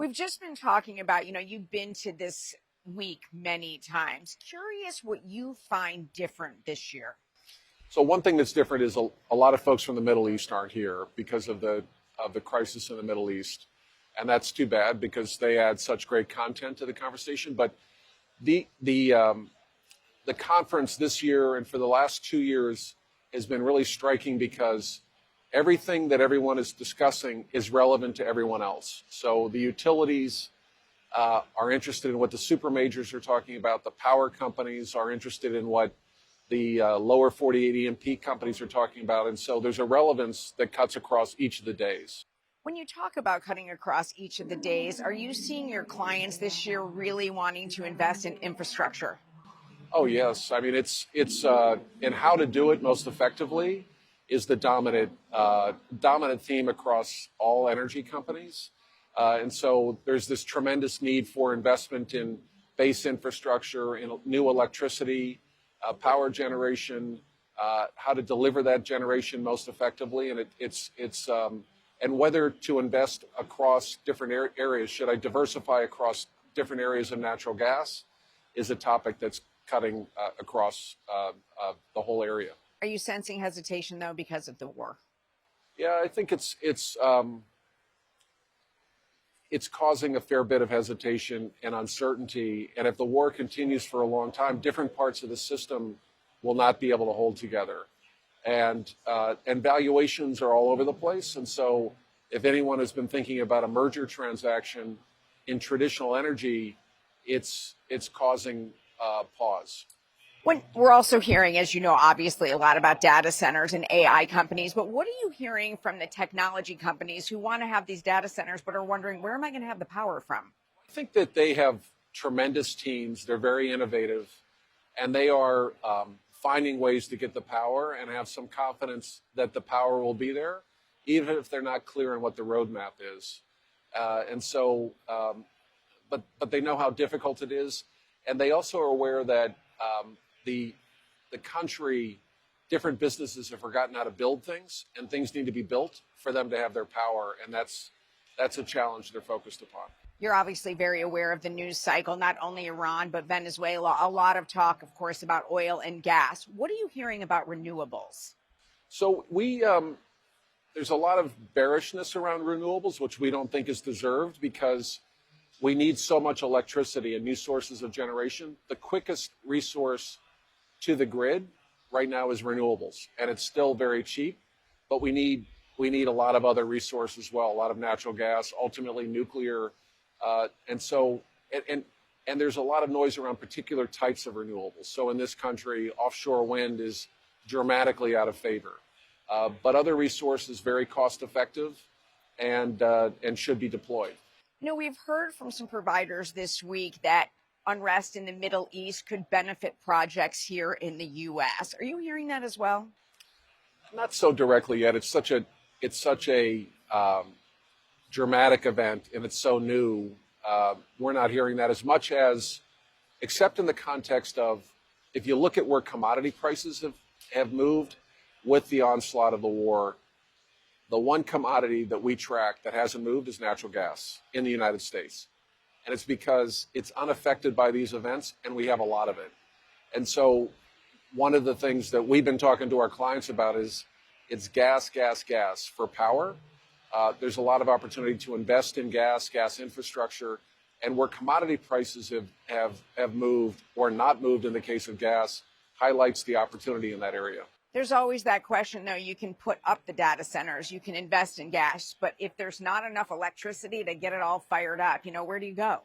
We've just been talking about, you've been to this week many times. Curious what you find different this year. So one thing that's different is a lot of folks from the Middle East aren't here because of the crisis in the Middle East. And that's too bad because they add such great content to the conversation. But the conference this year and for the last 2 years has been really striking because everything that everyone is discussing is relevant to everyone else. So the utilities are interested in what the super majors are talking about. The power companies are interested in what the lower 48 E&P companies are talking about. And so there's a relevance that cuts across each of the days. When you talk about cutting across each of the days, are you seeing your clients this year really wanting to invest in infrastructure? Oh, yes. I mean, it's and how to do it most effectively is the dominant theme across all energy companies. And so there's this tremendous need for investment in base infrastructure, in new electricity, power generation, how to deliver that generation most effectively. And and whether to invest across different areas. Should I diversify across different areas of natural gas is a topic that's cutting across the whole area. Are you sensing hesitation, though, because of the war? Yeah, I think it's causing a fair bit of hesitation and uncertainty. And if the war continues for a long time, different parts of the system will not be able to hold together. And valuations are all over the place. And so if anyone has been thinking about a merger transaction in traditional energy, it's causing pause. We're also hearing, as you know, obviously a lot about data centers and AI companies, but what are you hearing from the technology companies who want to have these data centers but are wondering, where am I going to have the power from? I think that they have tremendous teams. They're very innovative, and they are finding ways to get the power and have some confidence that the power will be there, even if they're not clear on what the roadmap is. But they know how difficult it is, and they also are aware that the country, different businesses have forgotten how to build things, and things need to be built for them to have their power, and that's a challenge they're focused upon. You're obviously very aware of the news cycle, not only Iran, but Venezuela. A lot of talk, of course, about oil and gas. What are you hearing about renewables? So there's a lot of bearishness around renewables, which we don't think is deserved because we need so much electricity and new sources of generation. The quickest resource to the grid right now is renewables, and it's still very cheap, but we need a lot of other resources as well, a lot of natural gas, ultimately nuclear, and there's a lot of noise around particular types of renewables. So in this country, offshore wind is dramatically out of favor, but other resources very cost effective and should be deployed. We've heard from some providers this week that unrest in the Middle East could benefit projects here in the U.S. Are you hearing that as well? Not so directly yet. It's such a dramatic event, and it's so new. We're not hearing that as much as, except in the context of, if you look at where commodity prices have moved with the onslaught of the war, the one commodity that we track that hasn't moved is natural gas in the United States. And it's because it's unaffected by these events, and we have a lot of it. And so one of the things that we've been talking to our clients about is it's gas for power. There's a lot of opportunity to invest in gas infrastructure, and where commodity prices have moved or not moved in the case of gas highlights the opportunity in that area. There's always that question, though. You can put up the data centers, you can invest in gas, but if there's not enough electricity to get it all fired up, where do you go?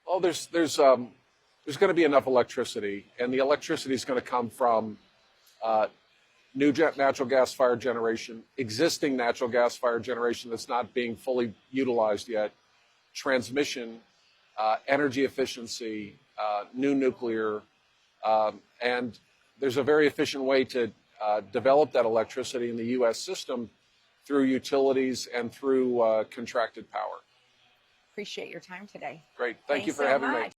Well, there's going to be enough electricity, and the electricity is going to come from new natural gas-fired generation, existing natural gas-fired generation that's not being fully utilized yet, transmission, energy efficiency, new nuclear, and there's a very efficient way to develop that electricity in the U.S. system through utilities and through contracted power. Appreciate your time today. Great. Thank you for having me.